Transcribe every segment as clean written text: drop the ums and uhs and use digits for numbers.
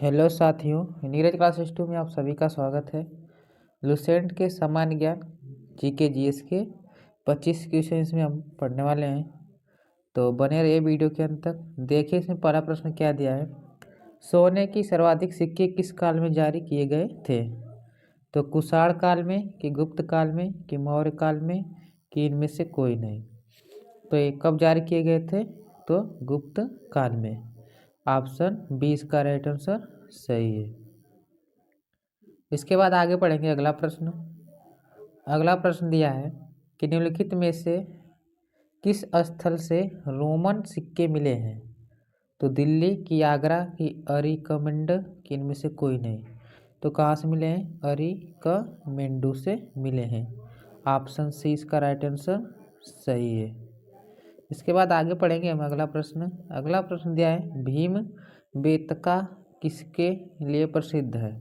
Hello साथियों, Neeraj classes 2 में आप सभी का स्वागत है। लुसेंट के सामान्य ज्ञान जीके जीएस के 25 क्वेश्चन में हम पढ़ने वाले हैं, तो बने रहिए वीडियो के अंत तक। देखिए इसमें पहला प्रश्न क्या दिया है। सोने की सर्वाधिक सिक्के किस काल में जारी किए गए थे? तो कुषाण काल में, कि गुप्त काल में, कि मौर्य काल में, कि इनमें से कोई नहीं। तो ये कब जारी किए गए थे? तो गुप्त काल में। ऑप्शन 20 का राइट आंसर सही है। इसके बाद आगे पढ़ेंगे अगला प्रश्न। अगला प्रश्न दिया है कि निम्नलिखित में से किस स्थल से रोमन सिक्के मिले हैं? तो दिल्ली, की आगरा, की अरिकमेंड, कि इनमें से कोई नहीं। तो कहाँ से मिले हैं? अरिकमेंडू से मिले हैं। ऑप्शन सी इसका राइट आंसर सही है। इसके बाद आगे पढ़ेंगे हम अगला प्रश्न। अगला प्रश्न दिया है भीम बेतका किसके लिए प्रसिद्ध है?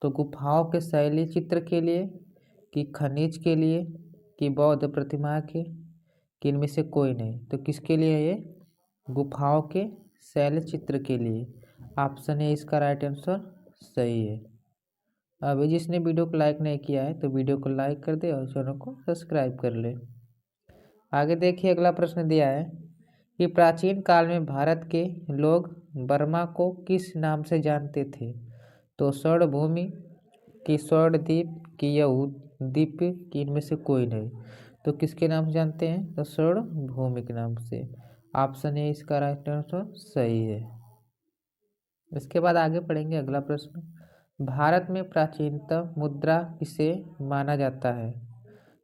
तो गुफाओं के शैली चित्र के लिए, कि खनिज के लिए, कि बौद्ध प्रतिमा के, कि इनमें से कोई नहीं। तो किसके लिए है ये? गुफाओं के शैली चित्र के लिए। ऑप्शन ए इसका राइट आंसर सही है। अभी जिसने वीडियो को लाइक नहीं किया है तो वीडियो को लाइक कर दे और चैनल को सब्सक्राइब कर ले। आगे देखिए अगला प्रश्न दिया है कि प्राचीन काल में भारत के लोग बर्मा को किस नाम से जानते थे? तो स्वर्ण भूमि, कि स्वर्ण द्वीप, कि यहूद्वीप, कि इनमें से कोई नहीं। तो किसके नाम से जानते हैं? तो स्वर्ण भूमि के नाम से। ऑप्शन ए इसका राइट आंसर सही है। इसके बाद आगे पढ़ेंगे अगला प्रश्न। भारत में प्राचीनतम मुद्रा किसे माना जाता है?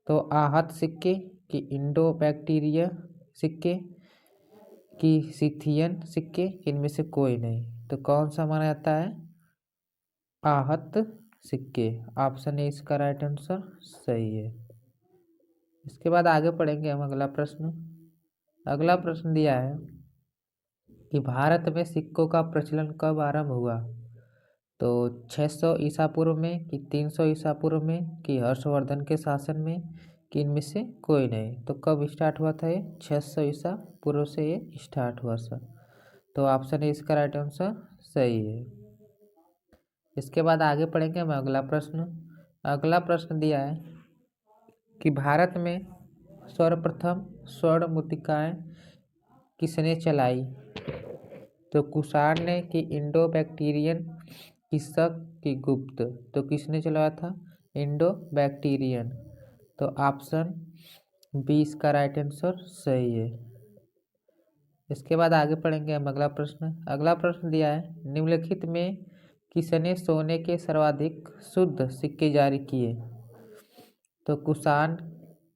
तो आहत सिक्के, कि इंडो बैक्टीरिया सिक्के, कि सिथियन सिक्के, इनमें से कोई नहीं। तो कौन सा माना जाता है? आहत सिक्के। ऑप्शन ए इसका राइट आंसर सही है। इसके बाद आगे पढ़ेंगे हम अगला प्रश्न। अगला प्रश्न दिया है कि भारत में सिक्कों का प्रचलन कब आरंभ हुआ? तो 600 ईसा पूर्व में, कि 300 ईसा पूर्व में, कि हर्षवर्धन के शासन में, कि इनमें से कोई नहीं। तो कब स्टार्ट हुआ था ये? 600 ईसा पूर्व से ये स्टार्ट हुआ सर। तो ऑप्शन ए इसका राइट आंसर सही है। इसके बाद आगे पढ़ेंगे हम अगला प्रश्न। अगला प्रश्न दिया है कि भारत में सर्वप्रथम स्वर्ण मुद्रिकाएं किसने चलाई? तो कुषाण ने, कि इंडो बैक्टीरियन, कि शक, कि गुप्त। तो किसने चलाया था? Indo Bactrian. तो ऑप्शन 20 का राइट आंसर सही है। इसके बाद आगे पढ़ेंगे हम अगला प्रश्न। अगला प्रश्न दिया है निम्नलिखित में किसने सोने के सर्वाधिक शुद्ध सिक्के जारी किए? तो कुषाण,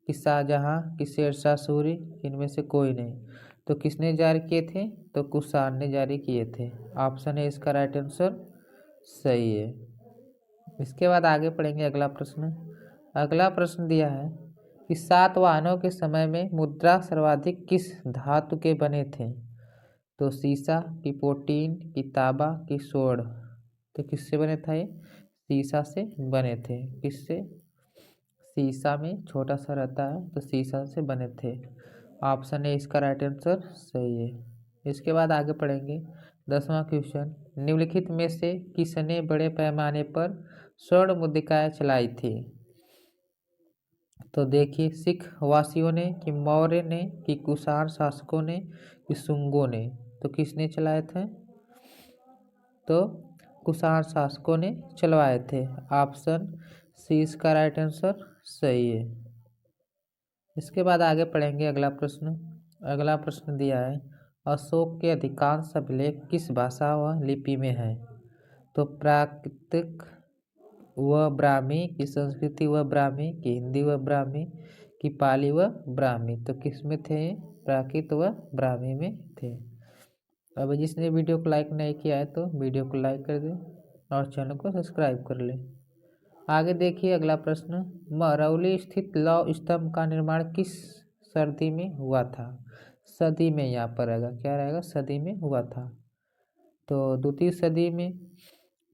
कि शाहजहां, कि शेरशाह सूरी, इनमें से कोई नहीं। तो किसने जारी किए थे? तो कुषाण ने जारी किए थे। ऑप्शन है इसका राइट आंसर सही है। इसके बाद आगे पढ़ेंगे अगला प्रश्न। अगला प्रश्न दिया है कि सातवाहनों के समय में मुद्रा सर्वाधिक किस धातु के बने थे? तो शीशा, कि प्रोटीन, कि तांबा, कि स्वर्ण। तो किससे बने था ये? शीशा से बने थे। किससे? शीशा में छोटा सा रहता है तो शीशा से बने थे। ऑप्शन ए इसका राइट आंसर सही है। इसके बाद आगे पढ़ेंगे 10वां क्वेश्चन। निम्नलिखित में से किसने बड़े पैमाने पर स्वर्ण मुद्रिकाएं चलाई थी? तो देखिए सिख वासियों ने, कि मौर्य ने, कि कुषाण शासकों ने, कि शुंगों ने। तो किसने चलाए थे? तो कुषाण शासकों ने चलवाए थे। ऑप्शन सी इसका राइट आंसर सही है। इसके बाद आगे पढ़ेंगे अगला प्रश्न। अगला प्रश्न दिया है अशोक के अधिकांश अभिलेख किस भाषा व लिपि में है? तो प्राकृतिक व ब्राह्मी, की संस्कृति व ब्राह्मी, की हिंदी व ब्राह्मी, की पाली व ब्राह्मी। तो किस में थे? प्राकृत व ब्राह्मी में थे। अब जिसने वीडियो को लाइक नहीं किया है तो वीडियो को लाइक कर दे और चैनल को सब्सक्राइब कर ले। आगे देखिए अगला प्रश्न। महरौली स्थित लौह स्तंभ का निर्माण किस सदी में हुआ था? सदी में यहाँ पर रहेगा, क्या रहेगा? सदी में हुआ था। तो द्वितीय सदी में,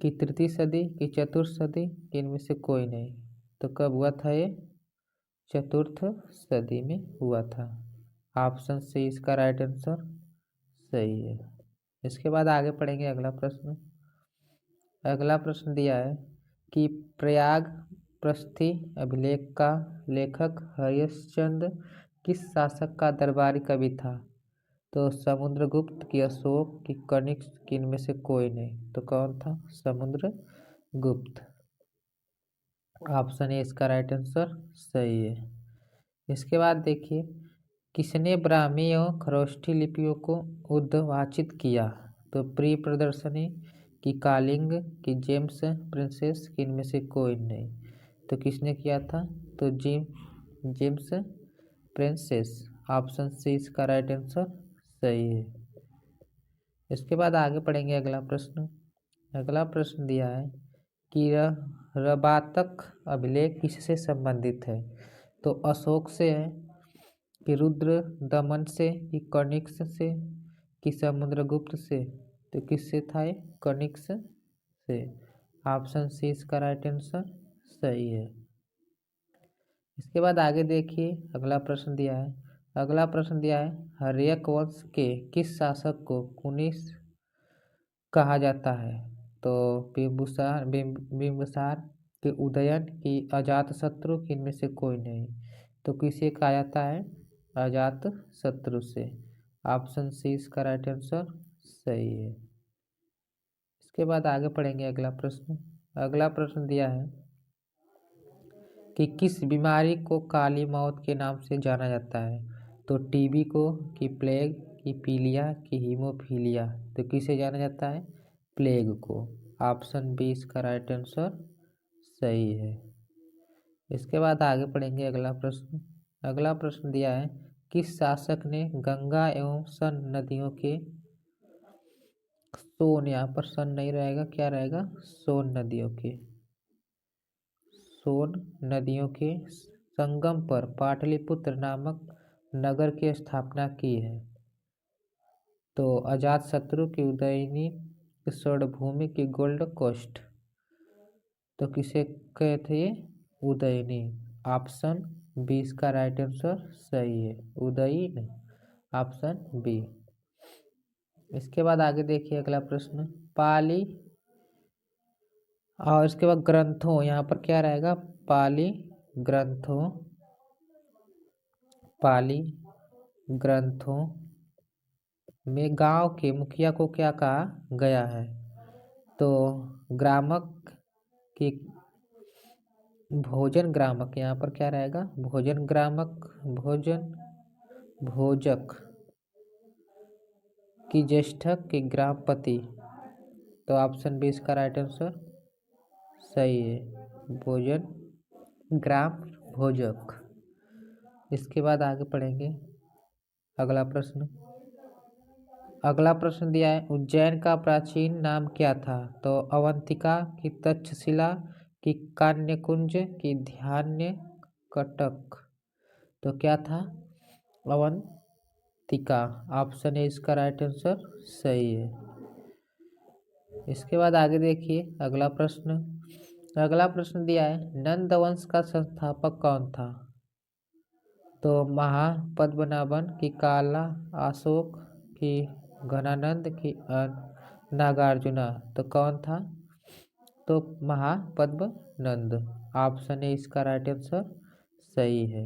कि तृतीय सदी, कि चतुर्थ सदी, कि इनमें से कोई नहीं। तो कब हुआ था ये? चतुर्थ सदी में हुआ था। ऑप्शन सी इसका राइट आंसर सही है। इसके बाद आगे पढ़ेंगे अगला प्रश्न। अगला प्रश्न दिया है कि प्रयाग प्रस्थि अभिलेख का लेखक हरिश्चंद्र किस शासक का दरबारी कवि था? तो समुद्रगुप्त की, अशोक की, कनिष्क की, इनमें से कोई नहीं। तो कौन था? समुद्रगुप्त। ऑप्शन ए इसका राइट आंसर सही है। इसके बाद देखिए, किसने ब्राह्मी एवं खरोष्ठी लिपियों को उद्वाचित किया? तो प्री प्रदर्शनी की, कालिंग की, जेम्स प्रिंसेस की, इनमें से कोई नहीं। तो किसने किया था? तो जेम्स प्रिंसेस। ऑप्शन सी इसका राइट आंसर सही है। इसके बाद आगे पढ़ेंगे अगला प्रश्न। अगला प्रश्न दिया है कि रबातक अभिलेख किससे संबंधित है? तो अशोक से है, कि रुद्र दमन से, कि कनिष्क से, कि समुद्रगुप्त से? तो किससे था ये? कनिष्क से। ऑप्शन सी इसका राइट आंसर सही है। इसके बाद आगे देखिए, अगला प्रश्न दिया है। अगला प्रश्न दिया है, हर्यक वंश के किस शासक को कुनिस कहा जाता है? तो बिंबिसार के, उदयन की, अजातशत्रु की, इनमें से कोई नहीं। तो किसे कहा जाता है? अजातशत्रु से। ऑप्शन सी इसका राइट आंसर सही है। इसके बाद आगे पढ़ेंगे अगला प्रश्न। अगला प्रश्न दिया है कि किस बीमारी को काली मौत के नाम से जाना जाता है? तो टीबी को, कि प्लेग, कि पीलिया, कि हीमोफीलिया? तो किसे जाना जाता है? प्लेग को। ऑप्शन बी इसका राइट आंसर सही है। इसके बाद आगे पढ़ेंगे अगला प्रश्न। अगला प्रश्न दिया है, किस शासक ने गंगा एवं सन नदियों के, सोन, यहाँ पर सन नहीं रहेगा, क्या रहेगा? सोन नदियों के संगम पर पाटलिपुत्र नामक नगर की स्थापना की है? तो अजातशत्रु की, उदयनी की, स्वर्णभूमि की, गोल्ड कोस्ट? तो किसे कहे थे ये? उदयनी। ऑप्शन बी इसका राइट आंसर सही है, उदयनी। Option B. इसके बाद आगे देखिए अगला प्रश्न, पाली और इसके बाद ग्रंथों, यहाँ पर क्या रहेगा? पाली ग्रंथों में गांव के मुखिया को क्या कहा गया है? तो ग्रामक की, भोजन ग्रामक, यहाँ पर क्या रहेगा? भोजन ग्रामक, भोजक, की, ज्येष्ठक, की, ग्रामपति? तो ऑप्शन बी इसका राइट आंसर सही है, भोजन ग्राम भोजक। इसके बाद आगे पढ़ेंगे अगला प्रश्न। अगला प्रश्न दिया है, उज्जैन का प्राचीन नाम क्या था? तो अवंतिका, की, तक्षशिला, की, कान्यकुंज, की, ध्यान कटक? तो क्या था? अवंतिका। ऑप्शन ए इसका राइट आंसर सही है। इसके बाद आगे देखिए अगला प्रश्न। अगला प्रश्न दिया है, नंद वंश का संस्थापक कौन था? तो महापद्मनाभन, की, काला अशोक, की, घनानंद, की, नागार्जुना? तो कौन था? तो महापद्मनंद। ऑप्शन ए इसका राइट आंसर सही है।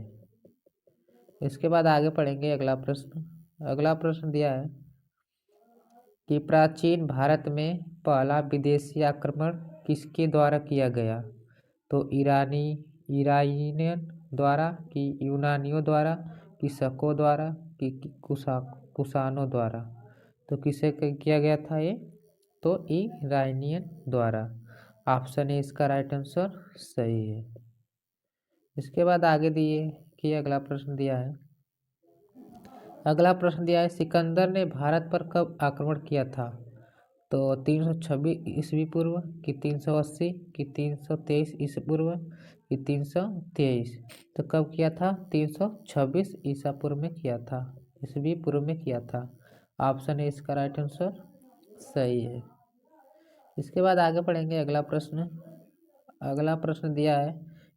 इसके बाद आगे पढ़ेंगे अगला प्रश्न। अगला प्रश्न दिया है कि प्राचीन भारत में पहला विदेशी आक्रमण किसके द्वारा किया गया? तो ईरानियन द्वारा, कि यूनानियों द्वारा, कि शकों द्वारा, कि कुषाणों द्वारा? तो किसे किया गया था ये? तो ईरानियन द्वारा। ऑप्शन ए इसका राइट आंसर सही है। इसके बाद आगे दिए कि अगला प्रश्न दिया है। अगला प्रश्न दिया है, सिकंदर ने भारत पर कब आक्रमण किया था? तो 326 ईस्वी पूर्व, कि 380, कि 323 ईस्वी पूर्व, कि 323? तो कब किया था? 326 ईसा पूर्व में किया था, ईस्वी पूर्व में किया था। ऑप्शन है इसका राइट आंसर सही है। इसके बाद आगे पढ़ेंगे अगला प्रश्न। अगला प्रश्न दिया है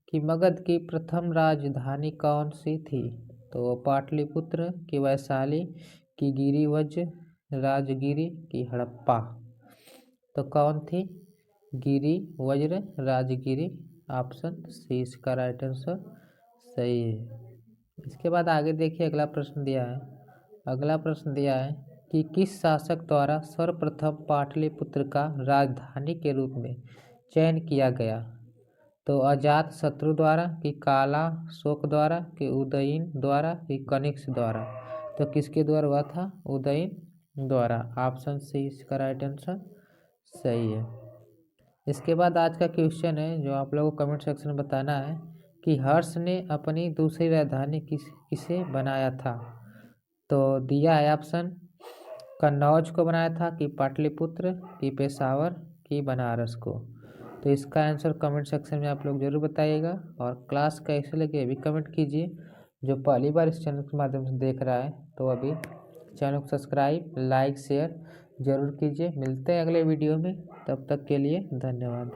कि मगध की प्रथम राजधानी कौन सी थी? तो पाटलिपुत्र, की, वैशाली, की, गिरिवज्र, राजगिरी, की, हड़प्पा? तो कौन थी? गिरी वज्र राजगिरी। ऑप्शन सी इसका राइट आंसर सही है। इसके बाद आगे देखिए अगला प्रश्न दिया है। अगला प्रश्न दिया है कि किस शासक द्वारा सर्वप्रथम पाटलिपुत्र का राजधानी के रूप में चयन किया गया? तो अजात शत्रु द्वारा, कि काला शोक द्वारा, कि उदयन द्वारा, कि कनिष्क द्वारा? तो किसके द्वारा हुआ था? उदयन द्वारा। ऑप्शन सी इसका राइट आंसर सही है। इसके बाद आज का क्वेश्चन है जो आप लोगों को कमेंट सेक्शन में बताना है कि हर्ष ने अपनी दूसरी राजधानी किसे बनाया था? तो दिया है ऑप्शन कन्नौज को बनाया था, कि पाटलिपुत्र, कि पेशावर, कि बनारस को? तो इसका आंसर कमेंट सेक्शन में आप लोग जरूर बताइएगा और क्लास कैसे लगे अभी कमेंट कीजिए। जो पहली बार इस चैनल के माध्यम से देख रहा है तो अभी चैनल को सब्सक्राइब, लाइक, शेयर जरूर कीजिए। मिलते हैं अगले वीडियो में, तब तक के लिए धन्यवाद।